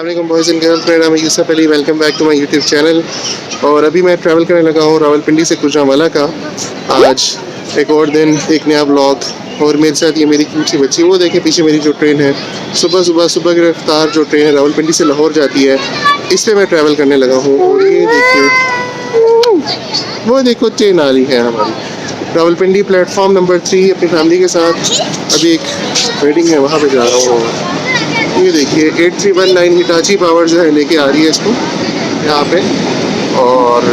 अस्सलाम boys and girls, मेरा नाम है Yusuf Ali. Welcome back to my YouTube channel. और अभी मैं ट्रैवल करने लगा हूँ रावलपिंडी से गुजरांवाला का। आज एक और दिन, एक नया ब्लॉग। और मेरे साथ ये मेरी क्यूट सी बच्ची, वो देखें पीछे मेरी जो ट्रेन है, सुबह सुबह की रफ्तार जो ट्रेन है रावलपिंडी से लाहौर जाती है, इस पर मैं ट्रैवल करने लगा हूँ। और ये देखिए, वो देखो ट्रेन आ रही है हमारी। रावलपिंडी प्लेटफॉर्म नंबर 3 अपनी फैमिली के साथ अभी एक वेडिंग है, वहाँ पे जा रहा हूँ। ये देखिए 8319 हिटाची पावर जो है लेके आ रही है इसको यहाँ पे। और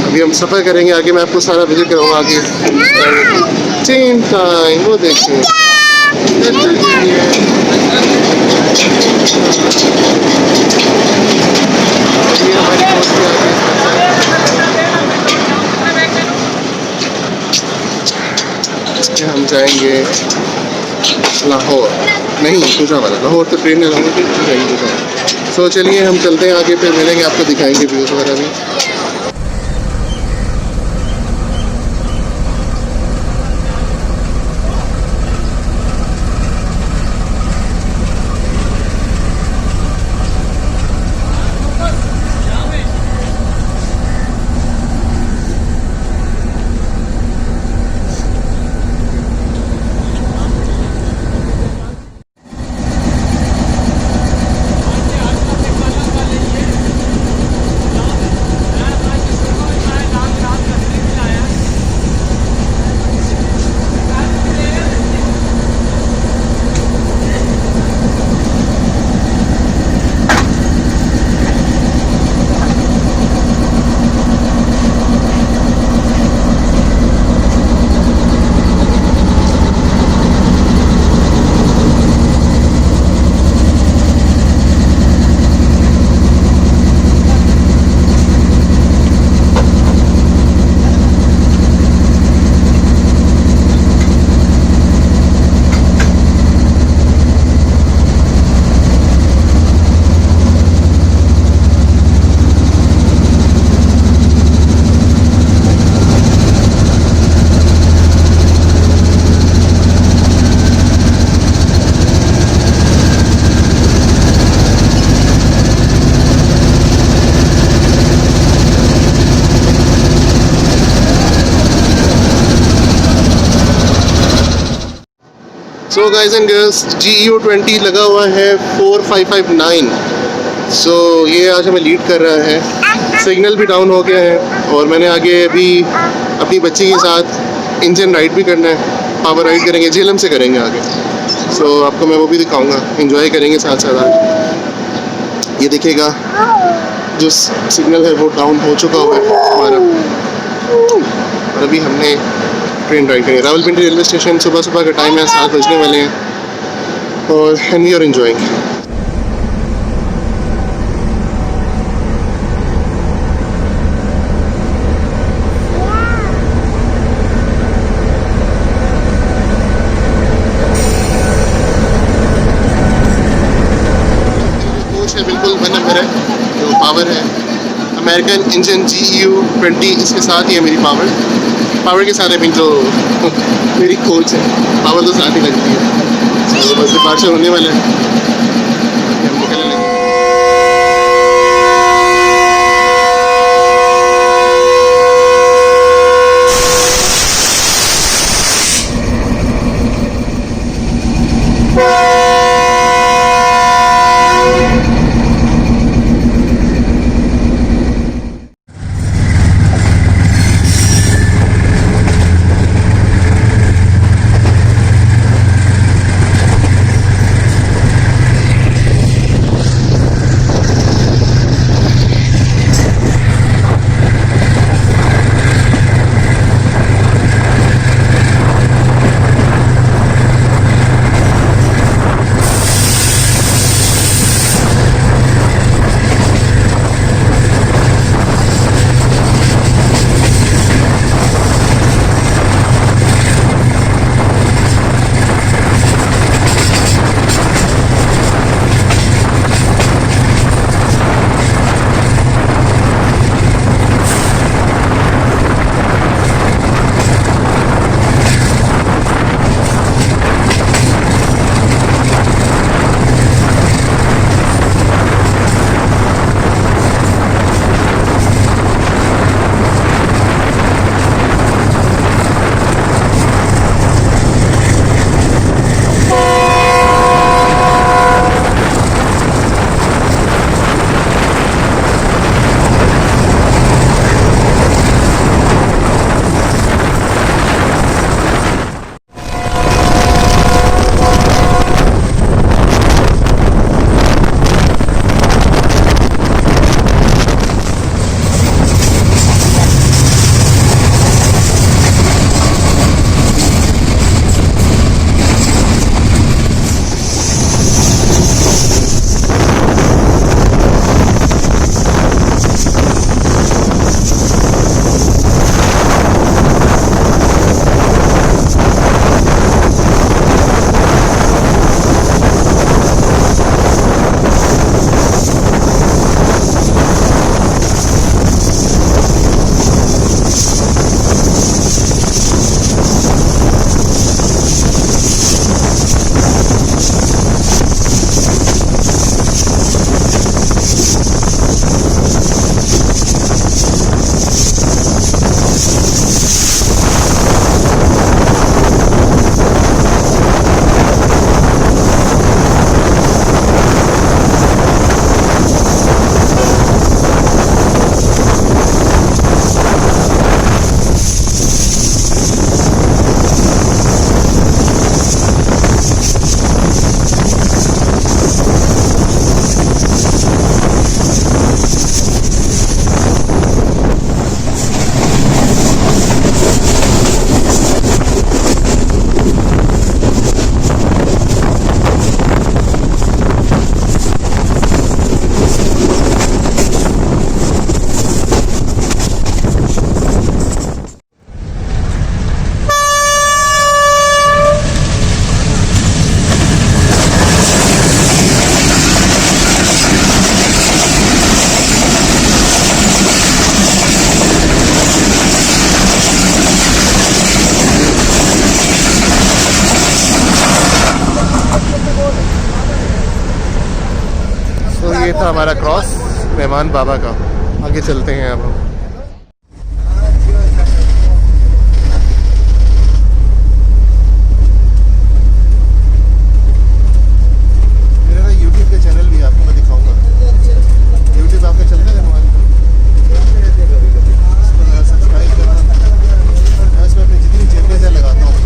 अभी हम सफ़र करेंगे आगे, मैं आपको सारा विजिट कराऊँगा आगे। ट्रेन टाइम वो देखिए, हम जाएंगे लाहौर, नहीं गुजरांवाला। लाहौर तो ट्रेन है, लाहौर तो जाएंगे गुजरांवाला। सो चलिए हम चलते हैं आगे, फिर मिलेंगे, आपको दिखाएंगे व्यूज़ वगैरह भी। So guys and girls, GU20 लगा हुआ है 4559। सो ये आज हमें लीड कर रहा है। सिग्नल भी डाउन हो गया है और मैंने आगे अभी अपनी बच्ची के साथ इंजन राइड भी करना है, पावर राइड करेंगे, झेलम से करेंगे आगे। सो आपको मैं वो भी दिखाऊंगा, इंजॉय करेंगे साथ साथ आज। ये देखिएगा जो सिग्नल है वो डाउन हो चुका हुआ है हमारा, और अभी हमने ट्रेन राइड करेंगे। रावलपिंडी रेलवे स्टेशन, सुबह सुबह का टाइम है, 7 बजने वाले हैं। और and we are enjoying. Coach है बिल्कुल 1 नंबर है, जो पावर है अमेरिकन इंजन GU20, इसके साथ ही है मेरी पावर के साथ अभी जो मेरी कोच है, पावर तो साथ ही लगती है। तो बस डिपार्चर होने वाला है, हम निकलने लगे। रहमान बाबा का। आगे चलते हैं अब हम। मेरा ना यूट्यूब पे चैनल भी आपको मैं दिखाऊंगा। यूट्यूब आपका चलता है मोबाइल पर? इसको ज़रा सब्सक्राइब करना। मैं इसमें अपनी जितनी जेबें से लगाता हूँ।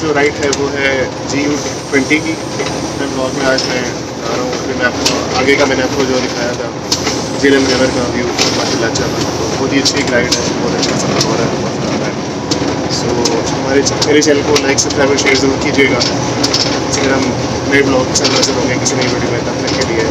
जो राइड है वो है GU20 की। मैं ब्लॉग में आज मैं आ रहा हूँ। फिर मैं आपको आगे का मैंने आपको जो दिखाया था झेलम रिवर का व्यू माशाल्लाह अच्छा था। तो बहुत ही अच्छी एक राइड है, बहुत अच्छा सफर हो रहा है, बहुत मज़ा आ रहा है। सो मेरे चैनल को लाइक सब्सक्राइब और शेयर ज़रूर कीजिएगा। इसी तरह हम नए ब्लॉग के साथ नजर होंगे किसी नई वीडियो में। तब तक के लिए